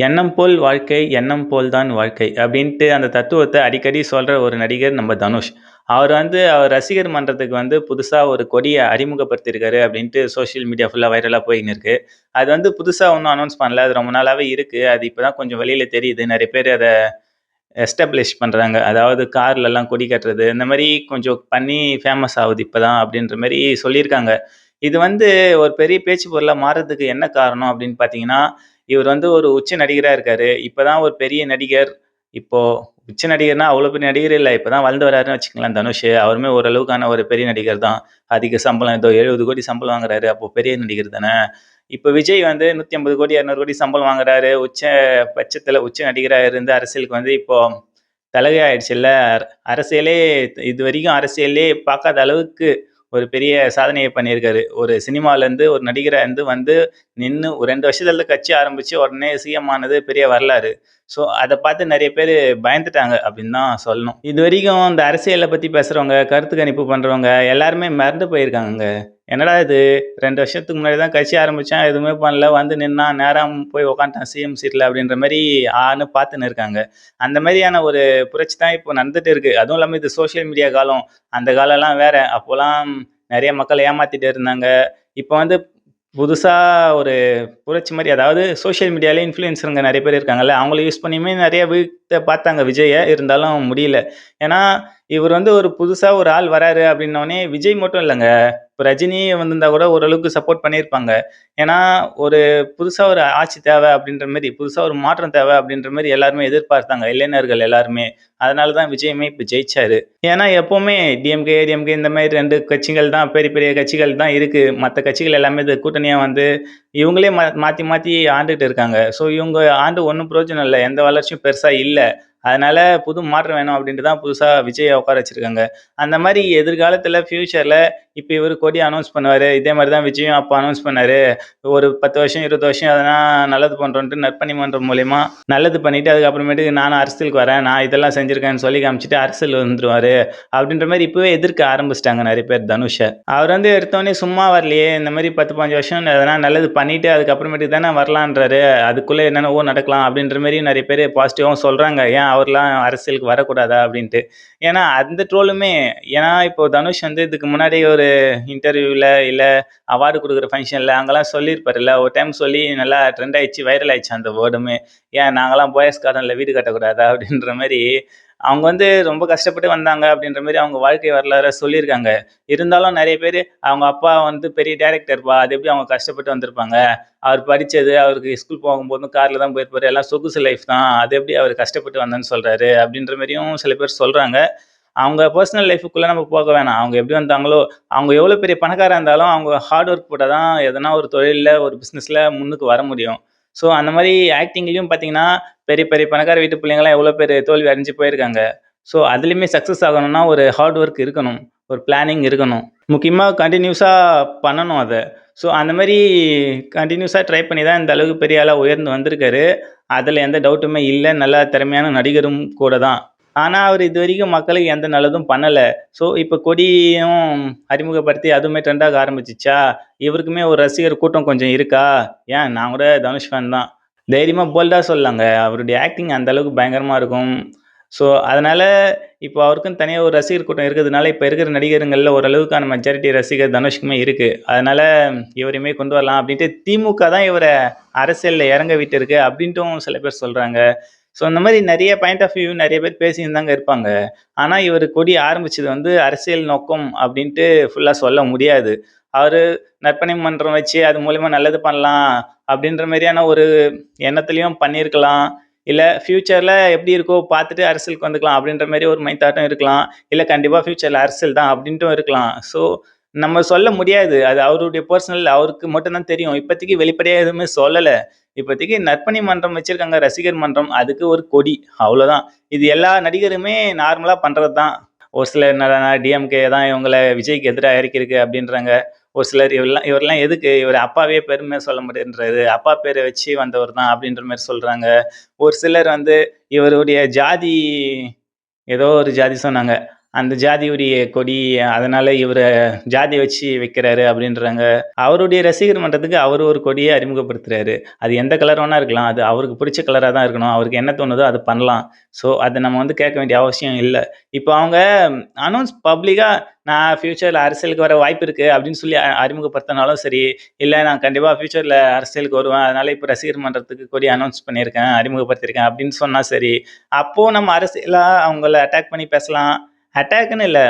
எண்ணம் போல் வாழ்க்கை, எண்ணம் போல் தான் வாழ்க்கை அப்படின்ட்டு அந்த தத்துவத்த அடிக்கடி சொல்ற ஒரு நடிகர் நம்ம தனுஷ். அவர் ரசிகர் மன்றத்துக்கு புதுசா ஒரு கொடிய அறிமுகப்படுத்தியிருக்காரு அப்படின்ட்டு சோசியல் மீடியா ஃபுல்லா வைரலா போயின்னு இருக்கு. அது புதுசா ஒண்ணும் அனௌன்ஸ் பண்ணல. அது ரொம்ப நாளாவே இருக்கு. அது இப்பதான் கொஞ்சம் வெளியில தெரியுது. நெறைய பேர் அத எஸ்டாப்ளிஷ் பண்றாங்க. அதாவது கார்லலாம் கொடி கட்டுறது, இந்த மாரி கொஞ்சம் பண்ணி ஃபேமஸ் ஆவுது இப்பதான் அப்படின்ற மாரி சொல்லியிருக்காங்க. இது ஒரு பெரிய பேச்சு பொருளா மாறுறதுக்கு என்ன காரணம் அப்படின்னு பார்த்தீங்கன்னா, இவர் ஒரு உச்ச நடிகரா இருக்காரு. இப்பதான் ஒரு பெரிய நடிகர். இப்போ உச்ச நடிகர்னா அவ்வளோ பெரிய நடிகர் இல்ல. இப்பதான் வளர்ந்து வராருன்னு வச்சுக்கங்களேன் தனுஷ். அவருமே ஓரளவுக்கான ஒரு பெரிய நடிகர் தான். அதிக சம்பளம் ஏதோ 70,00,00,000 சம்பளம் வாங்குறாரு. அப்போ பெரிய நடிகர் தானே. இப்ப விஜய் 150,00,00,000, 200,00,00,000 சம்பளம் வாங்குறாரு. பட்சத்துல உச்ச நடிகரா இருந்து அரசியலுக்கு இப்போ தலைகை ஆயிடுச்சுல்ல. அரசியலே இதுவரைக்கும் அரசியல்லே பார்க்காத அளவுக்கு ஒரு பெரிய சாதனைய பண்ணியிருக்காரு. ஒரு சினிமாலேருந்து ஒரு நடிகரா நின்னு ஒரு 2 வருஷத்துல கட்சி ஆரம்பிச்சு உடனே சிஎம் ஆனது பெரிய வரலாறு. ஸோ அத பார்த்து நெறைய பேரு பயந்துட்டாங்க அப்படின்னு தான் சொல்லணும். இதுவரைக்கும் இந்த அரசியல பத்தி பேசுறவங்க, கருத்து கணிப்பு பண்றவங்க எல்லாருமே மறந்து போயிருக்காங்கங்க. என்னடா இது 2 வருஷத்துக்கு முன்னாடி தான் கட்சி ஆரம்பிச்சான். எதுவுமே பண்ணல. நின்னான், நேரா போய் உட்காந்துட்டான் சிஎம் சீட்ல அப்படின்ற மாரி ஆன்னு பார்த்துன்னு இருக்காங்க. அந்த மாரியான ஒரு புரட்சி தான் இப்போ நடந்துட்டு இருக்கு. அதுவும் இல்லாம இது சோசியல் மீடியா காலம். அந்த காலம்லாம் வேற. அப்போலாம் நெறைய மக்கள ஏமாத்திட்டு இருந்தாங்க. இப்ப புதுசா ஒரு புரட்சி மாரி, அதாவது சோசியல் மீடியால இன்ஃப்ளூயன்சருங்க நெறைய பேர் இருக்காங்கல்ல. அவங்கள யூஸ் பண்ணியுமே நெறைய வீழ்த்த பார்த்தாங்க விஜய. இருந்தாலும் முடியல. ஏன்னா, இவர் ஒரு புதுசா ஒரு ஆள் வராரு அப்படின்னோனே, விஜய் மட்டும் இல்லங்க. இப்ப ரஜினி வந்திருந்தா கூட ஓரளவுக்கு சப்போர்ட் பண்ணியிருப்பாங்க. ஏன்னா, ஒரு புதுசா ஒரு ஆட்சி தேவை அப்படின்ற மாரி, புதுசா ஒரு மாற்றம் தேவை அப்படின்ற மாரி எல்லாருமே எதிர்பார்த்தாங்க. இளைஞர்கள் எல்லாருமே. அதனால தான் விஜயுமே இப்ப ஜெயிச்சாரு. ஏன்னா, எப்பவுமே டிஎம்கே, ஏடிஎம்கே இந்த மாரி 2 கட்சிகள் தான், பெரிய பெரிய கட்சிகள் தான் இருக்கு. மத்த கட்சிகள் எல்லாமே இது கூட்டணியா இவங்களே மாத்தி மாத்தி ஆண்டுட்டு இருக்காங்க. ஸோ இவங்க ஆண்டு ஒண்ணும் பிரயோஜனம் இல்ல. எந்த வளர்ச்சியும் பெருசா இல்ல. அதனால புது மாற்றம் வேணும் அப்படின்ட்டு தான் புதுசா விஜய உட்கார வச்சிருக்காங்க. அந்த மாரி எதிர்காலத்துல ஃபியூச்சர்ல இப்ப இவரு கொடி அனௌன்ஸ் பண்ணுவாரு. இதே மாரி தான் விஜயும் அப்ப அனௌன்ஸ் பண்ணாரு. ஒரு 10 வருஷம், 20 வருஷம் எதனா நல்லது பண்றோன்ட்டு நற்பணி மன்றம் மூலியமா நல்லது பண்ணிட்டு, அதுக்கப்புறமேட்டுக்கு நானும் அரசியலுக்கு வரேன். நான் இதெல்லாம் செஞ்சிருக்கேன்னு சொல்லி காமிச்சுட்டு அரசியல் வந்துருவாரு. அப்படின்ற மாரி இப்பவே எதிர்க்க ஆரம்பிச்சுட்டாங்க நெறைய பேர் தனுஷ. அவர் எடுத்தோனே சும்மா வரலையே. இந்த மாரி 10, 15 வருஷம் எதனா நல்லது பண்ணிட்டு அதுக்கப்புறமேட்டுக்கு தானே வரலான்றாரு. அதுக்குள்ள என்னென்னவோ நடக்கலாம் அப்படின்ற மாரி நெறைய பேரு பாசிட்டிவாவும் சொல்றாங்க. ஏன் அவர்லாம் அரசியலுக்கு வரக்கூடாதா அப்படின்ட்டு. ஏன்னா அந்த ட்ரோலுமே, ஏன்னா இப்போ தனுஷ் இதுக்கு முன்னாடி ஒரு இன்டர்வியூல இல்ல அவார்டு குடுக்குற ஃபங்ஷன்ல அங்கலாம் சொல்லியிருப்பாருல்ல. ஒரு டைம் சொல்லி நல்லா ட்ரெண்ட் ஆயிடுச்சு, வைரல் ஆயிடுச்சு அந்த வேர்டுமே. "ஏன் நாங்கலாம் பாய்ஸ் கார்டன்ல வீடு கட்டக்கூடாதா?" அப்படின்ற மாரி அவங்க ரொம்ப கஷ்டப்பட்டு வந்தாங்க அப்படின்ற மாரி அவங்க வாழ்க்கை வரலாற சொல்லியிருக்காங்க. இருந்தாலும் நெறைய பேரு அவங்க அப்பா பெரிய டைரக்டர்ப்பா. அது எப்படி அவங்க கஷ்டப்பட்டு வந்திருப்பாங்க? அவர் படிச்சது, அவருக்கு ஸ்கூல் போகும்போதும் கார்ல தான் போயிருப்பாரு. எல்லாம் சொகுசு லைஃப் தான். அது எப்படி அவரு கஷ்டப்பட்டு வந்தேன்னு சொல்றாரு? அப்படின்ற மாரியும் சில பேர் சொல்றாங்க. அவங்க பெர்சனல் லைஃப்க்குள்ள நம்ம போக வேணாம். அவங்க எப்படி வந்தாங்களோ, அவங்க எவ்வளோ பெரிய பணக்காரா இருந்தாலும், அவங்க ஹார்ட் ஒர்க் போட்டா தான் எதனா ஒரு தொழில்ல, ஒரு பிசினஸ்ல முன்னுக்கு வர முடியும். ஸோ அந்த மாரி ஆக்டிங்லயும் பார்த்தீங்கன்னா, பெரிய பெரிய பணக்கார வீட்டு பிள்ளைங்கலாம் எவ்வளோ பேரு தோல்வி அடைஞ்சு போயிருக்காங்க. ஸோ அதுலயுமே சக்சஸ் ஆகணும்னா ஒரு ஹார்ட் ஒர்க் இருக்கணும். ஒரு பிளானிங் இருக்கணும். முக்கியமா கன்டினியூஸா பண்ணணும் அத. ஸோ அந்த மாரி கன்டினியூஸா ட்ரை பண்ணி தான் இந்த அளவுக்கு பெரிய ஆளா உயர்ந்து வந்திருக்காரு. அதுல எந்த டவுட்டுமே இல்ல. நல்ல திறமையான நடிகரும் கூட தான். ஆனா, அவரு இதுவரைக்கும் மக்களுக்கு எந்த நல்லதும் பண்ணல. ஸோ, இப்ப கொடியும் அறிமுகப்படுத்தி அதுவுமே ட்ரெண்ட் ஆக ஆரம்பிச்சுச்சா, இவருக்குமே ஒரு ரசிகர் கூட்டம் கொஞ்சம் இருக்கா? ஏன் நான் கூட தனுஷ் ஃபேன் தான். தைரியமா போல்டா சொல்லலாங்க. அவருடைய ஆக்டிங் அந்த அளவுக்கு பயங்கரமா இருக்கும். ஸோ, அதனால இப்போ அவருக்குன்னு தனியா ஒரு ரசிகர் கூட்டம் இருக்கிறதுனால, இப்ப இருக்கிற நடிகருங்கள்ல ஓரளவுக்கான மெஜாரிட்டி ரசிகர் தனுஷ்க்குமே இருக்கு. அதனால இவரையுமே கொண்டு வரலாம் அப்படின்ட்டு திமுக தான் இவர அரசியல்ல இறங்க விட்டுருக்கு அப்படின்ட்டும் சில பேர் சொல்றாங்க. ஸோ இந்த மாரி நெறைய பாயிண்ட் ஆஃப் வியூ நெறைய பேர் பேசின்னு தாங்க இருப்பாங்க. ஆனா, இவரு கொடி ஆரம்பிச்சது அரசியல் நோக்கம் அப்டின்ட்டு ஃபுல்லா சொல்ல முடியாது. அவரு நற்பணி மன்றம் வச்சு அது மூலியமா நல்லது பண்ணலாம் அப்டின்ற மாரியான ஒரு எண்ணத்திலயும் பண்ணியிருக்கலாம். இல்ல ஃபியூச்சர்ல எப்டி இருக்கோ பார்த்துட்டு அரசியலுக்கு வந்துக்கலாம் அப்டின்ற மாரி ஒரு மைண்ட் தாட்டும் இருக்கலாம். இல்ல கண்டிப்பா ஃபியூச்சர்ல அரசியல் தான் அப்டின்ட்டும் இருக்கலாம். ஸோ நம்ம சொல்ல முடியாது. அது அவருடைய பெர்சனல், அவருக்கு மட்டும் தான் தெரியும். இப்போதைக்கு வெளிப்படையா எதுவுமே சொல்லல. இப்போதைக்கு நற்பணி மன்றம் வச்சிருக்காங்க, ரசிகர் மன்றம். அதுக்கு ஒரு கொடி. அவ்வளோதான். இது எல்லா நடிகருமே நார்மலா பண்றது தான். ஒரு சிலர் என்னடான்னா டிஎம்கே தான் இவங்கள விஜய்க்கு எதிரா இறக்கியிருக்கு அப்படின்றாங்க. ஒரு சிலர் இவரெல்லாம் எதுக்கு? இவர் அப்பாவே பெருமையா சொல்ல மாட்டேன்றாரு. அப்பா பேர வச்சு வந்தவர் தான் அப்படின்ற மாரி சொல்றாங்க. ஒரு சிலர் இவருடைய ஜாதி ஏதோ ஒரு ஜாதி சொன்னாங்க. அந்த ஜாதியுடைய கொடி, அதனால இவர ஜாதி வச்சு வைக்கிறாரு அப்படின்றாங்க. அவருடைய ரசிகர் மன்றத்துக்கு அவரு ஒரு கொடிய அறிமுகப்படுத்துறாரு. அது எந்த கலர் வேணா இருக்கலாம். அது அவருக்கு பிடிச்ச கலரா தான் இருக்கணும். அவருக்கு என்ன தோணுதோ அது பண்ணலாம். ஸோ, அத நம்ம வந்து கேட்க வேண்டிய அவசியம் இல்ல. இப்போ அவங்க அனௌன்ஸ் பப்ளிக்கா நான் ஃபியூச்சர்ல அரசியலுக்கு வர வாய்ப்பு இருக்கு அப்படின்னு சொல்லி அறிமுகப்படுத்தினாலும் சரி, இல்ல நான் கண்டிப்பா ஃபியூச்சர்ல அரசியலுக்கு வருவேன். அதனால இப்ப ரசிகர் மன்றத்துக்கு கொடி அனௌன்ஸ் பண்ணியிருக்கேன், அறிமுகப்படுத்தியிருக்கேன் அப்படின்னு சொன்னா சரி. அப்போ நம்ம அரசியலா அவங்கள அட்டாக் பண்ணி பேசலாம். அட்டாக்ன்னு இல்ல.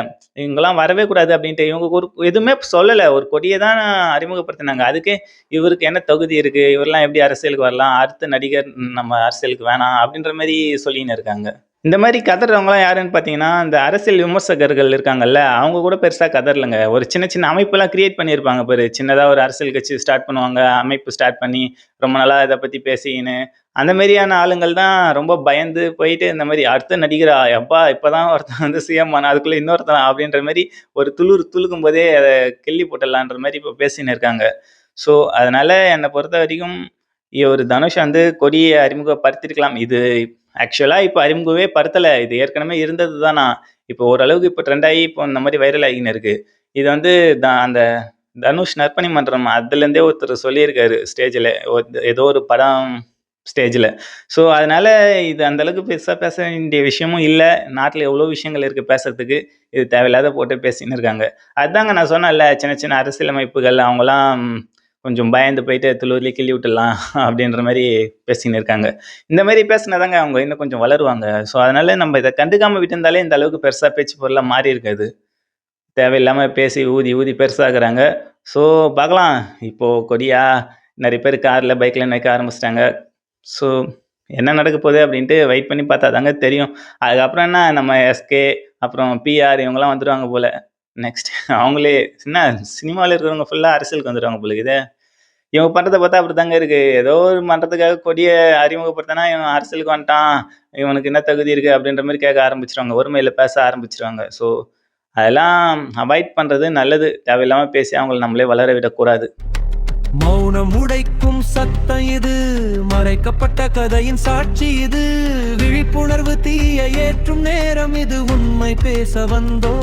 இவங்கலாம் வரவே கூடாது அப்படின்ட்டு இவங்க ஒரு எதுவுமே சொல்லல. ஒரு கொடிய தான் அறிமுகப்படுத்துனாங்க. அதுக்கே இவருக்கு என்ன தகுதி இருக்கு? இவரெல்லாம் எப்படி அரசியலுக்கு வரலாம்? அடுத்த நடிகர் நம்ம அரசியலுக்கு வேணாம் அப்படின்ற மாரி சொல்லின்னு இருக்காங்க. இந்த மாரி கதர்றவங்கலாம் யாருன்னு பார்த்தீங்கன்னா, இந்த அரசியல் விமர்சகர்கள் இருக்காங்கல்ல, அவங்க கூட பெருசா கதறலங்க. ஒரு சின்ன சின்ன அமைப்பெல்லாம் கிரியேட் பண்ணியிருப்பாங்க பாரு. சின்னதா ஒரு அரசியல் கட்சி ஸ்டார்ட் பண்ணுவாங்க. அமைப்பு ஸ்டார்ட் பண்ணி, ரொம்ப நாளா இத பத்தி பேசிக்கின்னு, அந்த மாரியான ஆளுங்கள் தான் ரொம்ப பயந்து போயிட்டு இந்த மாரி அடுத்த நடிகரா? எப்பா இப்பதான் ஒருத்தன் வந்து சிஎம் ஆனான். அதுக்குள்ள இன்னொருத்தனா? அப்படின்ற மாரி ஒரு துளிர் துளுக்கும்போதே அத கிள்ளி போட்டுடலான்ற மாரி இப்ப பேசின்னு இருக்காங்க. ஸோ, அதனால என்ன பொறுத்தவரைக்கும் ஒரு தனுஷ் வந்து கொடிய அறிமுகப்படுத்தியிருக்கலாம். இது ஆக்சுவலா இப்ப அறிமுகமே படுத்தல. இது ஏற்கனவே இருந்தது தானா. இப்போ ஓரளவுக்கு இப்ப ட்ரெண்ட் ஆயி இப்போ இந்த மாரி வைரல் ஆகின்னு இருக்கு. இது வந்து அந்த தனுஷ் நற்பணி மன்றம் அதுலேருந்தே ஒருத்தர் சொல்லியிருக்காரு ஸ்டேஜ்ல. ஏதோ ஒரு படம் ஸ்டேஜ்ல. ஸோ, அதனால இது அந்த அளவுக்கு பெருசா பேச வேண்டிய விஷயமும் இல்ல. நாட்டுல எவ்வளோ விஷயங்கள் இருக்கு பேசுறதுக்கு. இது தேவையில்லாத போட்டு பேசின்னு இருக்காங்க. அதாங்க நான் சொன்னேன்ல, சின்ன சின்ன அரசியல் அமைப்புகள் அவங்கலாம் கொஞ்சம் பயந்து போயிட்டு துளுர்லயே கிள்ளி விட்டுடலாம் அப்படின்ற மாரி பேசின்னு இருக்காங்க. இந்த மாரி பேசினா தாங்க அவங்க இன்னும் கொஞ்சம் வளருவாங்க. ஸோ, அதனால நம்ம இத கண்டுக்காம விட்டிருந்தாலே இந்த அளவுக்கு பெருசா பேச்சு பொருளா மாறி இருக்காது. தேவையில்லாம பேசி ஊதி ஊதி பெருசாக்குறாங்க. ஸோ, பார்க்கலாம். இப்போ கொடியா நெறைய பேர் கார்ல, பைக்ல நிக்க ஆரம்பிச்சுட்டாங்க. ஸோ, என்ன நடக்க போகுது அப்படின்ட்டு வெயிட் பண்ணி பார்த்தா தாங்க தெரியும். அதுக்கப்புறம் என்ன நம்ம எஸ்கே, அப்புறம் பிஆர் இவங்கலாம் வந்துருவாங்க போல. நெக்ஸ்ட் அவங்களே என்ன சினிமால இருக்கிறவங்க ஃபுல்லா அரசியலுக்கு வந்துருவாங்க போல இருக்குதே. இவங்க பண்றத பார்த்தா அப்படித்தாங்க இருக்கு. ஏதோ ஒரு மன்றத்துக்காக கொடிய அறிமுகப்படுத்தினா, இவன் அரசியலுக்கு வந்துட்டான். இவனுக்கு என்ன தகுதி இருக்கு அப்படின்ற மாரி கேட்க ஆரம்பிச்சுருவாங்க. ஒருமையில பேச ஆரம்பிச்சுருவாங்க. ஸோ, அதெல்லாம் அவாய்ட் பண்றது நல்லது. தேவையில்லாம பேசி அவங்கள நம்மளே வளர விடக்கூடாது. மௌனம் உடைக்கும் சத்தம் இது, மறைக்கப்பட்ட கதையின் சாட்சி இது, விழிப்புணர்வு தீய ஏற்றும் நேரம் இது, உண்மை பேச வந்தோ